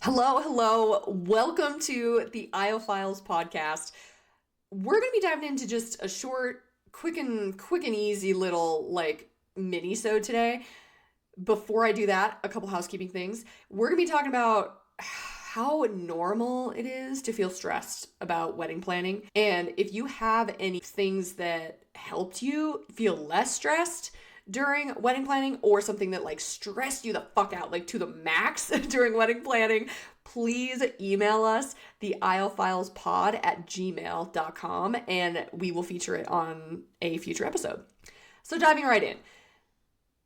Hello. Welcome to the IO Files podcast. We're going to be diving into just a short, quick and easy little minisode today. Before I do that, a couple housekeeping things. We're going to be talking about how normal it is to feel stressed about wedding planning. And if you have any things that helped you feel less stressed during wedding planning, or something that stressed you the fuck out to the max during wedding planning, please email us the aislefilespod@gmail.com and we will feature it on a future episode. So diving right in,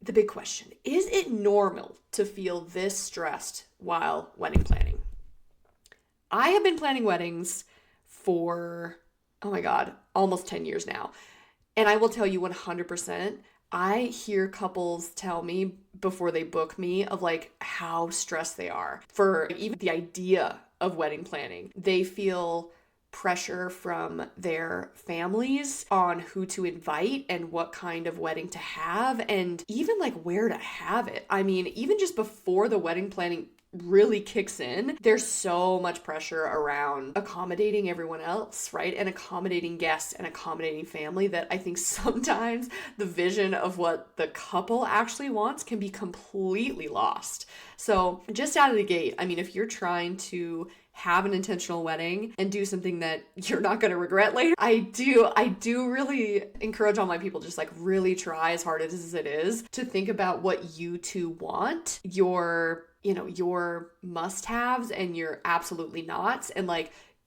the big question: is it normal to feel this stressed while wedding planning? I have been planning weddings for, oh my God, almost 10 years now. And I will tell you 100%, I hear couples tell me before they book me of how stressed they are for even the idea of wedding planning. They feel pressure from their families on who to invite and what kind of wedding to have, and even where to have it. I mean, even just before the wedding planning really kicks in, there's so much pressure around accommodating everyone else, right? And accommodating guests and accommodating family, that I think sometimes the vision of what the couple actually wants can be completely lost. So just out of the gate, I mean, if you're trying to have an intentional wedding and do something that you're not going to regret later, I do really encourage all my people, just really try as hard as it is to think about what you two want, your must-haves and your absolutely nots, and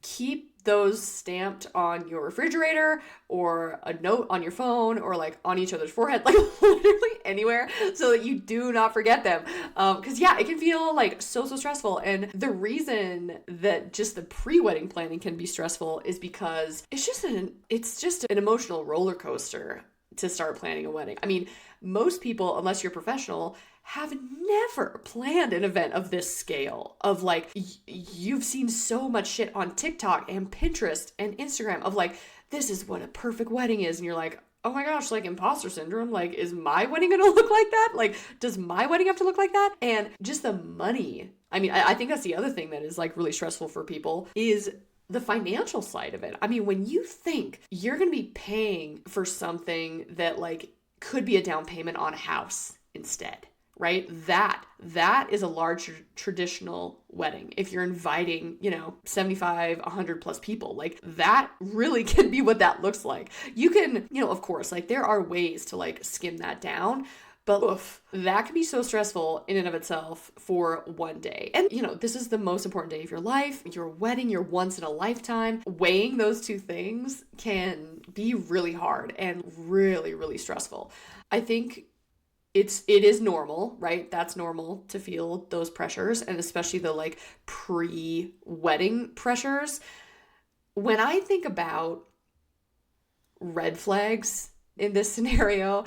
keep those stamped on your refrigerator or a note on your phone or on each other's forehead, literally anywhere, so that you do not forget them. Because it can feel so stressful. And the reason that just the pre-wedding planning can be stressful is because it's just an emotional roller coaster to start planning a wedding. I mean, most people, unless you're professional, have never planned an event of this scale, of you've seen so much shit on TikTok and Pinterest and Instagram of this is what a perfect wedding is, and you're like, oh my gosh, imposter syndrome, is my wedding gonna look like that? Does my wedding have to look like that? And just the money. I mean, I think that's the other thing that is really stressful for people, is the financial side of it. I mean, when you think you're gonna be paying for something that could be a down payment on a house instead, right? That is a large traditional wedding. If you're inviting, 75, 100 plus people, that really can be what that looks like. You can, of course, there are ways to skim that down, but oof, that can be so stressful in and of itself for one day. And, this is the most important day of your life, your wedding, your once in a lifetime. Weighing those two things can be really hard and really, really stressful. I think it is normal, right? That's normal to feel those pressures, and especially the pre-wedding pressures. When I think about red flags in this scenario,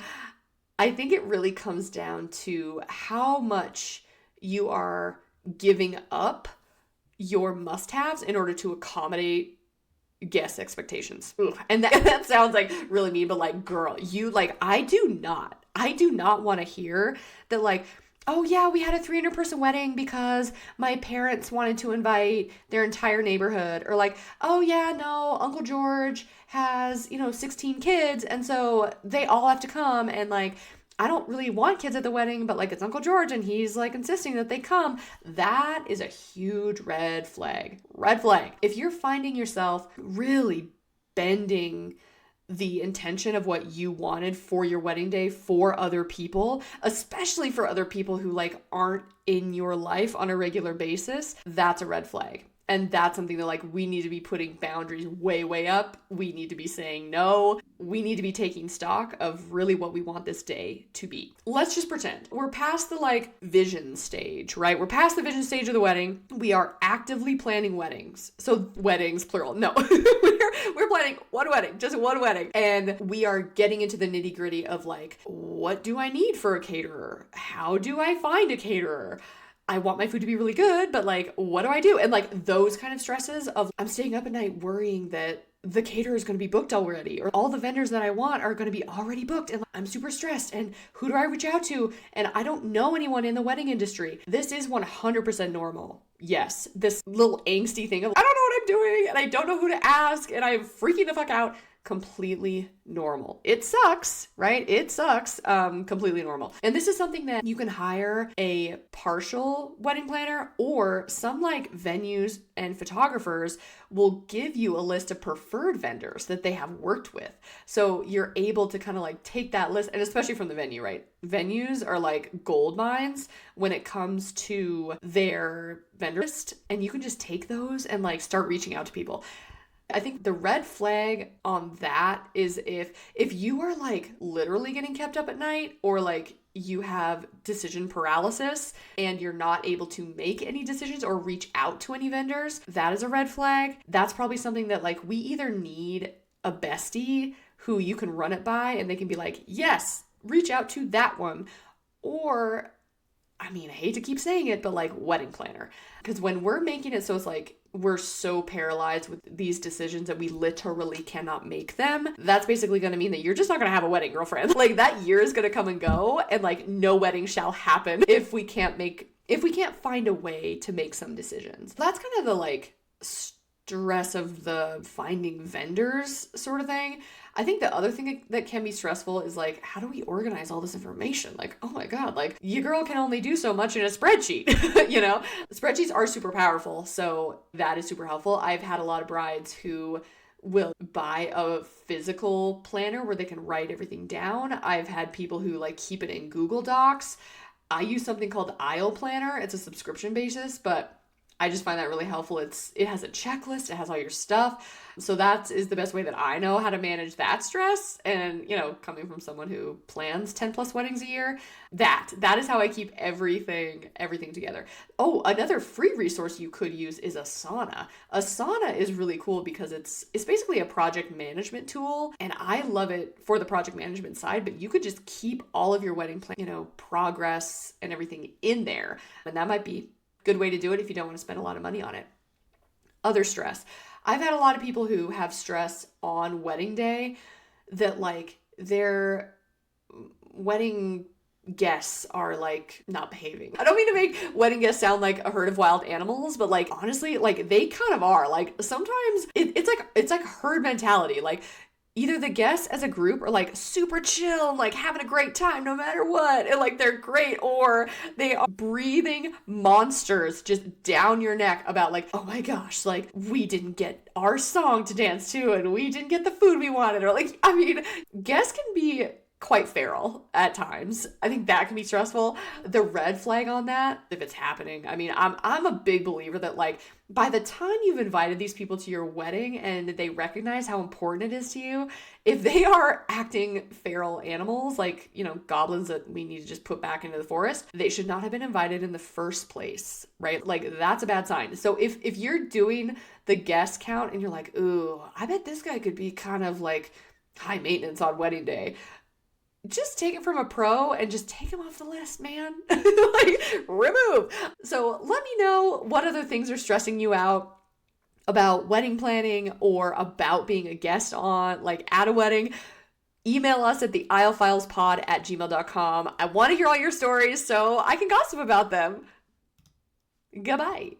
I think it really comes down to how much you are giving up your must-haves in order to accommodate guest expectations. Ugh. And that sounds really mean, but girl, you I do not want to hear that oh yeah, we had a 300 person wedding because my parents wanted to invite their entire neighborhood, or oh yeah, no, Uncle George has 16 kids and so they all have to come, and I don't really want kids at the wedding, but it's Uncle George and he's insisting that they come. That is a huge red flag. If you're finding yourself really bending the intention of what you wanted for your wedding day for other people, especially for other people who aren't in your life on a regular basis, that's a red flag. And that's something that we need to be putting boundaries way up. We need to be saying no. We need to be taking stock of really what we want this day to be. Let's just pretend we're past the vision stage, right? We're past the vision stage of the wedding. We are actively planning weddings. So weddings, plural. No, we're planning one wedding, just one wedding. And we are getting into the nitty gritty of what do I need for a caterer? How do I find a caterer? I want my food to be really good, but what do I do? And those kind of stresses of I'm staying up at night worrying that the caterer is going to be booked already, or all the vendors that I want are going to be already booked, and I'm super stressed, and who do I reach out to? And I don't know anyone in the wedding industry. This is 100% normal. Yes, this little angsty thing of, I don't know what I'm doing, and I don't know who to ask, and I'm freaking the fuck out. Completely normal. It sucks, right? It sucks. Completely normal. And this is something that you can hire a partial wedding planner, or some like venues and photographers will give you a list of preferred vendors that they have worked with. So you're able to kind of like take that list, and especially from the venue, right? Venues are like gold mines when it comes to their vendor list, and you can just take those and like start reaching out to people. I think the red flag on that is if you are like literally getting kept up at night, or like you have decision paralysis and you're not able to make any decisions or reach out to any vendors, that is a red flag. That's probably something that like we either need a bestie who you can run it by and they can be like, yes, reach out to that one. Or, I mean, I hate to keep saying it, but like wedding planner. Because when we're making it so it's like we're so paralyzed with these decisions that we literally cannot make them, that's basically going to mean that you're just not going to have a wedding, girlfriend. Like that year is going to come and go, and like no wedding shall happen if we can't find a way to make some decisions. That's kind of the like stress of the finding vendors sort of thing. I think the other thing that can be stressful is like, how do we organize all this information? Like, oh my God, like your girl can only do so much in a spreadsheet, you know? Spreadsheets are super powerful, so that is super helpful. I've had a lot of brides who will buy a physical planner where they can write everything down. I've had people who like keep it in Google Docs. I use something called Aisle Planner. It's a subscription basis, but I just find that really helpful. It has a checklist, it has all your stuff. So that is the best way that I know how to manage that stress. And, you know, coming from someone who plans 10 plus weddings a year, that is how I keep everything together. Oh, another free resource you could use is Asana. Asana is really cool because it's basically a project management tool, and I love it for the project management side, but you could just keep all of your wedding plan, you know, progress and everything in there. And that might be good way to do it if you don't want to spend a lot of money on it. Other stress. I've had a lot of people who have stress on wedding day that like their wedding guests are like not behaving. I don't mean to make wedding guests sound like a herd of wild animals, but like honestly, like they kind of are. Like sometimes it's like herd mentality. Like either the guests as a group are like super chill, like having a great time no matter what, and like they're great, or they are breathing monsters just down your neck about like, oh my gosh, like we didn't get our song to dance to and we didn't get the food we wanted, or like, I mean, guests can be quite feral at times. I think that can be stressful. The red flag on that, if it's happening, I mean, I'm a big believer that like by the time you've invited these people to your wedding and they recognize how important it is to you, if they are acting feral animals, like, you know, goblins that we need to just put back into the forest, they should not have been invited in the first place, right? Like that's a bad sign. So if you're doing the guest count and you're like, ooh, I bet this guy could be kind of like high maintenance on wedding day, just take it from a pro and just take him off the list, man. Like, remove. So let me know what other things are stressing you out about wedding planning or about being a guest on, like, at a wedding. Email us at theaisleFilespod@gmail.com. I want to hear all your stories so I can gossip about them. Goodbye.